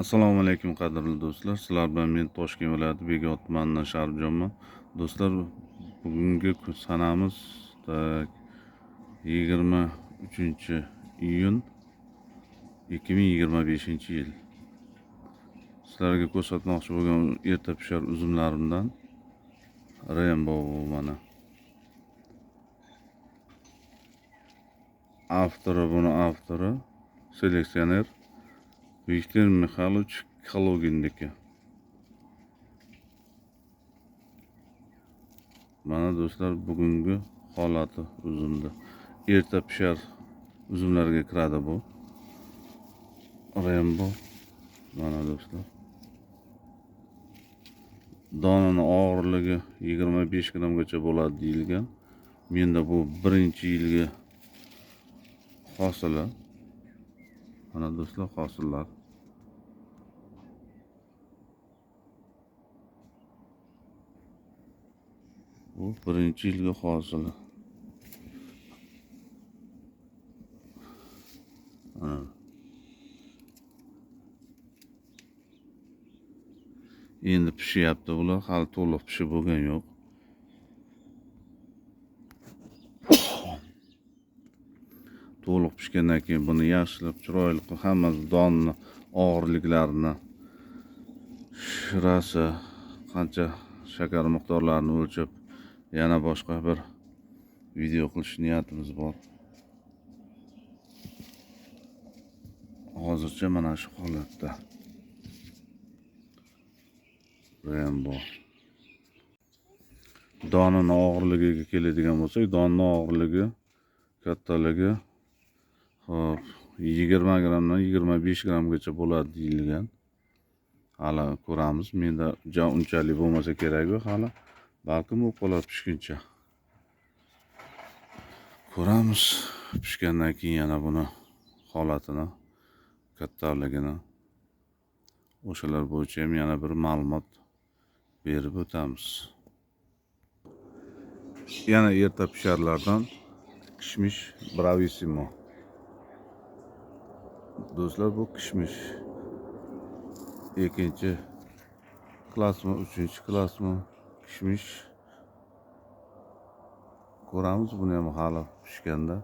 Assalomu alaykum qadrli do'stlar. Sizlar bilan men Toshkent viloyati Begot tumanidan Sharifjonman. Do'stlar, bugungi sanamiz 23-iyun 2025-yil. Sizlarga ko'rsatmoqchi bo'lgan erta pishar uzumlarimdan Rainbow mana. Avtori seleksioner Viktor Mixailovich Kalugindiki. Mana do'stlar, bugungi holati uzumda. Erta pishar uzumlarga kiradi bu. Rainbow. Mana do'stlar. Donani og'irligi 25 grammgacha bo'ladi deyilgan. Menda bu birinchi yilgi hosili. Mana do'stlar, hosillar. Bu birinchi yilgi hosili. Endi pishyapti bular, hali to'liq pishib bo'lgan yo'q. To'liq pishgandan keyin buni yaxshilab chiroyli qilib hammasi donni og'irliklarini, shirasi, qancha shakar miqdorlarini o'lchab yana boshqa bir video qilish niyatimiz bor. Hozircha mana shu holatda. Rainbow. Donini og'irligiga keladigan bo'lsak, donning og'irligi, kattaligi 20 grammdan 25 grammgacha bo'ladi deyilgan. Hali ko'ramiz. Menda unchalik bo'lmasa kerak-ku, hali balkim u qolar pishguncha. Ko'ramiz pishgandan keyin yana buni holatini, kattaligini. O'shalar bo'yicha ham yana bir ma'lumot berib o'tamiz. Yana erta pisharlardan kishmish bravissimo. Do'stlar, bu kishmish ikkinchi klassmi, uchinchi klassmi kishmish. Ko'ramiz buni ham hali pishganda.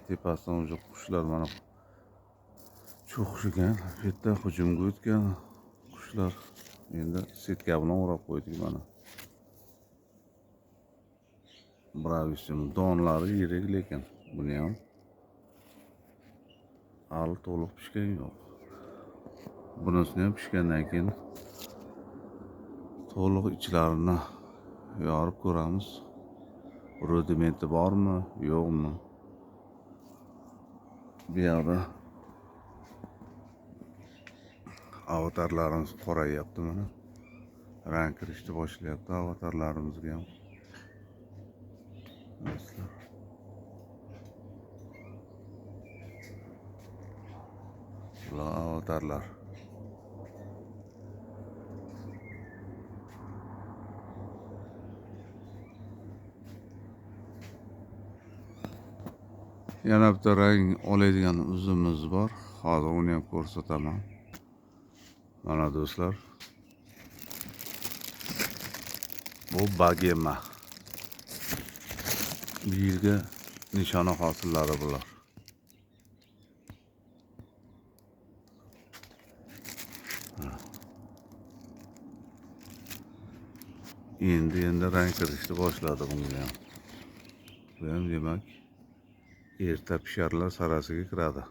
Tepasidan o'sha qushlar mana cho'qishigan, bu yerda hujumga o'tgan qushlar. Endi setka bilan o'rab qo'ydik mana. Bravissimo. Donlari yirik, lekin buni ham hali to'liq pishgan yo'q. Bunisini ham pishgandan keyin to'liq ichlarini yorib ko'ramiz. Rudimenti bormi, yo'qmi? Bu yerda avatarlarimiz qorayapti mana. Rang kirishni boshlayapti avatarlarimizga ham. Bular avatarlar. Yana bitta rang oladigan uzumimiz bor. Hozir uni ham ko'rsataman. Mana do'stlar. Bu bagema. Bu yilgi nishona hosillari bular. Endi rang kirishni boshladi bunga ham. Bu ham demak erta pisharlar sarasiga kiradi.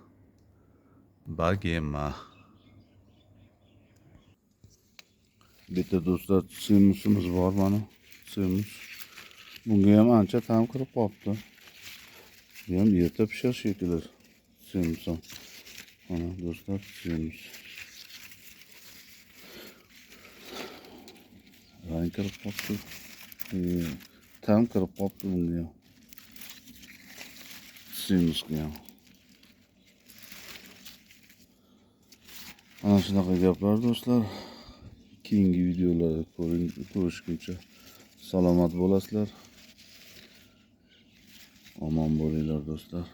Bagema. Bitta do'stlar, semusimiz bor mana. Semus. Bunga ham ancha tam kirib qopti. Bu ham erta pishar shekilli. Semus. Mana do'stlar, semus. Rang kirib qopti. Tam kirib qopti bunga ham. Semusga ham. Ana shunaqa gaplar do'stlar. Keyingi videolarda ko'rishguncha salomat bo'lasizlar. Omon bo'linglar do'stlar.